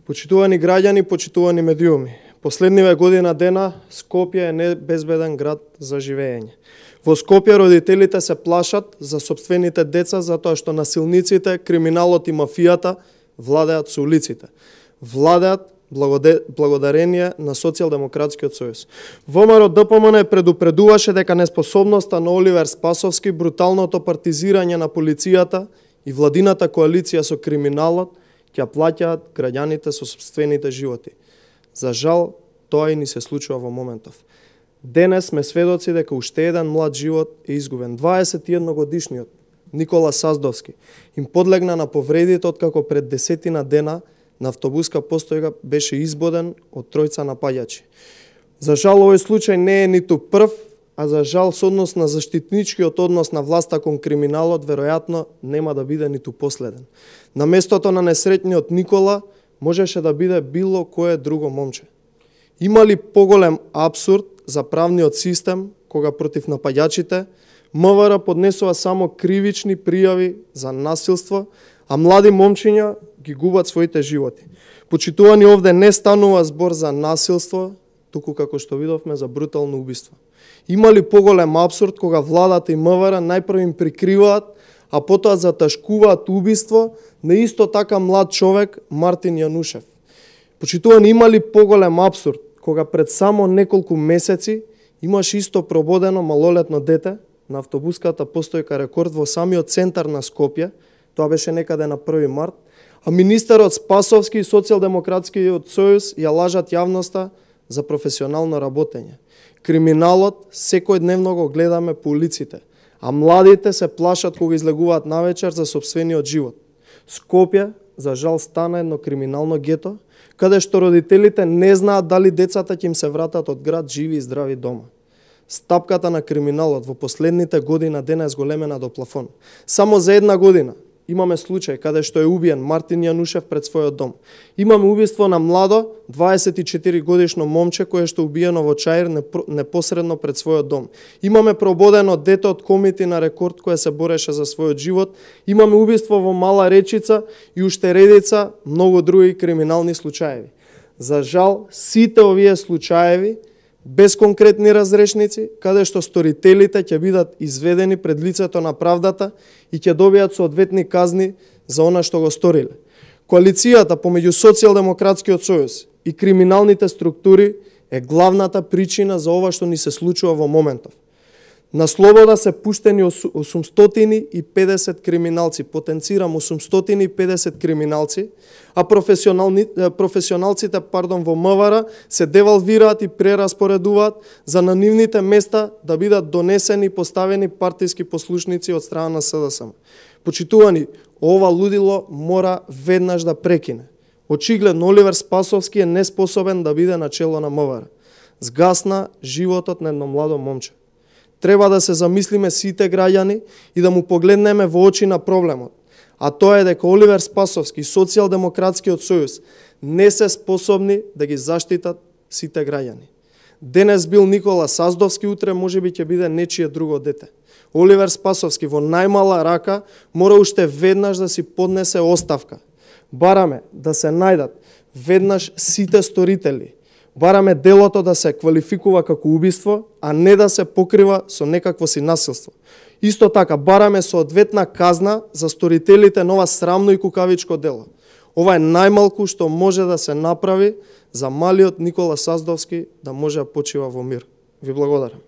Почитувани граѓани, почитувани медиуми, последниве година дена Скопје е небезбеден град за живење. Во Скопје родителите се плашат за сопствените деца затоа што насилниците, криминалот и мафијата владеат со улиците. Владеат благодарение на Социјалдемократскиот сојуз. ВМРО ДПМН предупредуваше дека неспособноста на Оливер Спасовски, бруталното партизирање на полицијата и владината коалиција со криминалот ќе плаќаат граѓаните со сопствените животи. За жал, тоа и ни се случува во моментов. Денес сме сведоци дека уште еден млад живот е изгубен. 21 годишниот Никола Саздовски им подлегна на повредите откако пред 10 дена на автобуска постојка беше избоден од тројца напаѓачи. За жал, овој случај не е ниту прв, а за жал со однос на заштитничкиот однос на власта кон криминалот веројатно нема да биде ниту последен. На местото на несреќниот Никола можеше да биде било кое друго момче. Има ли поголем апсурд за правниот систем кога против напаѓачите МВР поднесува само кривични пријави за насилство, а млади момчиња ги губат своите животи? Почитувани, овде не станува збор за насилство, туку како што видовме за брутално убиство. Има ли поголем апсурд кога владата и МВР најпрво им прикриваат, а потоа заташкуваат убиство на исто така млад човек Мартин Јанушев? Почитувани, има ли поголем апсурд кога пред само неколку месеци имаш исто прободено малолетно дете на автобуската постојка Рекорд во самиот центар на Скопје, тоа беше некаде на 1 март, а министерот Спасовски и Социјалдемократскиот сојуз ја лажат јавноста за професионално работење. Криминалот секојдневно го гледаме по улиците, а младите се плашат кога излегуваат навечер за сопствениот живот. Скопје, за жал, стана едно криминално гето, каде што родителите не знаат дали децата ќе им се вратат од град живи и здрави дома. Стапката на криминалот во последните година дена е зголемена до плафон. Само за една година имаме случај каде што е убиен Мартин Јанушев пред својот дом. Имаме убиство на младо 24 годишно момче кое што убиено во Чаир непосредно пред својот дом. Имаме прободено дете од комити на Рекорд кое се бореше за својот живот. Имаме убиство во Мала Речица и уште редица многу други криминални случаеви. За жал, сите овие случаеви без конкретни разрешници, каде што сторителите ќе бидат изведени пред лицето на правдата и ќе добијат соодветни казни за она што го сториле. Коалицијата помеѓу Социјалдемократскиот сојуз и криминалните структури е главната причина за ова што ни се случува во моментов. На слобода се пуштени 850 криминалци, потенцирам 850 криминалци, а професионалците во МВР се девалвираат и прераспоредуваат за на нивните места да бидат донесени и поставени партиски послушници од страна на СДСМ. Почитувани, ова лудило мора веднаш да прекине. Очигледно Оливер Спасовски е неспособен да биде на чело на МВР. Згасна животот на едно младо момче. Треба да се замислиме сите граѓани и да му погледнеме во очи на проблемот. А тоа е дека Оливер Спасовски и Социјалдемократскиот сојуз не се способни да ги заштитат сите граѓани. Денес бил Никола Саздовски, утре можеби ќе биде нечие друго дете. Оливер Спасовски во најмала рака мора уште веднаш да си поднесе оставка. Бараме да се најдат веднаш сите сторители. Бараме делото да се квалификува како убиство, а не да се покрива со некакво си насилство. Исто така, бараме соодветна казна за сторителите на ова срамно и кукавичко дело. Ова е најмалку што може да се направи за малиот Никола Саздовски да може да почива во мир. Ви благодарам.